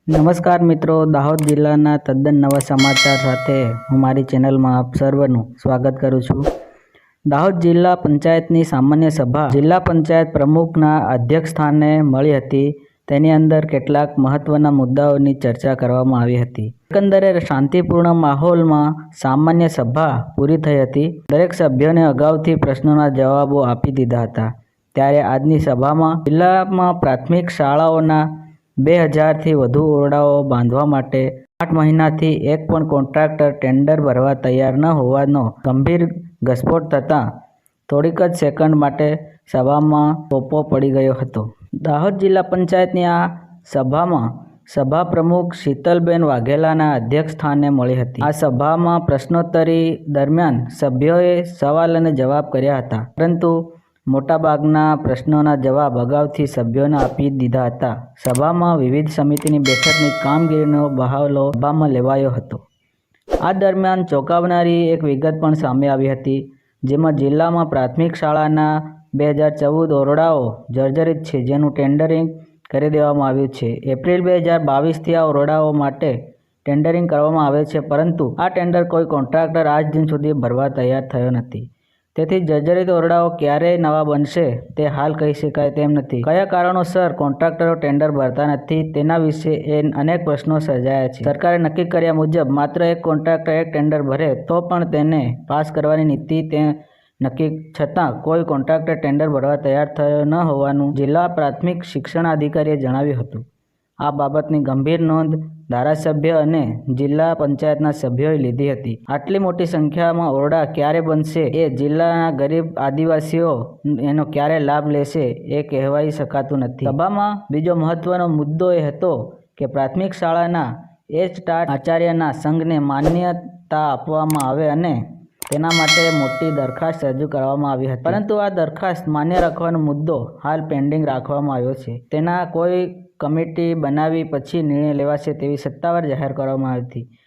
નમસ્કાર મિત્રો, દાહોદ જિલ્લાના તદ્દન નવા સમાચાર સાથે હું મારી ચેનલમાં આપ સર્વનું સ્વાગત કરું છું. દાહોદ જિલ્લા પંચાયતની સામાન્ય સભા જિલ્લા પંચાયત પ્રમુખના અધ્યક્ષસ્થાને મળી હતી. તેની અંદર કેટલાક મહત્વના મુદ્દાઓની ચર્ચા કરવામાં આવી હતી. એકંદરે શાંતિપૂર્ણ માહોલમાં સામાન્ય સભા પૂરી થઈ હતી. દરેક સભ્યોને અગાઉથી પ્રશ્નોના જવાબો આપી દીધા હતા. ત્યારે આજની સભામાં જિલ્લામાં પ્રાથમિક શાળાઓના 2000થી વધુ ઓરડાઓ બાંધવા માટે 8 મહિનાથી એક પણ કોન્ટ્રાક્ટર ટેન્ડર ભરવા તૈયાર ન હોવાનો ગંભીર ઘસ્ફોટ થતાં થોડીક જ સેકન્ડ માટે સભામાં તોપો પડી ગયો હતો. દાહોદ જિલ્લા પંચાયતની આ સભામાં સભા પ્રમુખ શીતલબેન વાઘેલાના અધ્યક્ષસ્થાને મળી હતી. આ સભામાં પ્રશ્નોત્તરી દરમિયાન સભ્યોએ સવાલ અને જવાબ કર્યા હતા, પરંતુ મોટાભાગના પ્રશ્નોના જવાબ અગાઉથી સભ્યોને આપી દીધા હતા. સભામાં વિવિધ સમિતિની બેઠકની કામગીરીનો બહાલો સભામાં લેવાયો હતો. આ દરમિયાન ચોંકાવનારી એક વિગત પણ સામે આવી હતી, જેમાં જિલ્લામાં પ્રાથમિક શાળાના 2014 ઓરડાઓ જર્જરિત છે, જેનું ટેન્ડરિંગ કરી દેવામાં આવ્યું છે. એપ્રિલ 2022થી આ ઓરડાઓ માટે ટેન્ડરિંગ કરવામાં આવે છે, પરંતુ આ ટેન્ડર કોઈ કોન્ટ્રાક્ટર આજ દિન સુધી ભરવા તૈયાર થયો નથી. તેથી જર્જરિત ઓરડાઓ ક્યારે નવા બનશે તે હાલ કહી શકાય તેમ નથી. કયા કારણોસર કોન્ટ્રાક્ટરો ટેન્ડર ભરતા નથી તેના વિશે અનેક પ્રશ્નો સર્જાયા છે. સરકારે નક્કી કર્યા મુજબ માત્ર એક કોન્ટ્રાક્ટર એક ટેન્ડર ભરે તો પણ તેને પાસ કરવાની નીતિ તે નક્કી છતાં કોઈ કોન્ટ્રાક્ટર ટેન્ડર ભરવા તૈયાર થયો ન હોવાનું જિલ્લા પ્રાથમિક શિક્ષણાધિકારીએ જણાવ્યું હતું. આ બાબતની ગંભીર નોંધ ધારાસભ્ય અને જિલ્લા પંચાયતના સભ્યોએ લીધી હતી. આટલી મોટી સંખ્યામાં ઓરડા ક્યારે બનશે, એ જિલ્લાના ગરીબ આદિવાસીઓ એનો ક્યારે લાભ લેશે એ કહેવાઈ શકાતું નથી. સભામાં બીજો મહત્વનો મુદ્દો એ હતો કે પ્રાથમિક શાળાના એચટાટ આચાર્યના સંઘને માન્યતા આપવામાં આવે અને તેના માટે મોટી દરખાસ્ત રજૂ કરવામાં આવી હતી, પરંતુ આ દરખાસ્ત માન્ય રાખવાનો મુદ્દો હાલ પેન્ડિંગ રાખવામાં આવ્યો છે. તેના કોઈ કમિટી બનાવી પછી નિર્ણય લેવાશે તેવી સત્તાવાર જાહેર કરવામાં આવી હતી.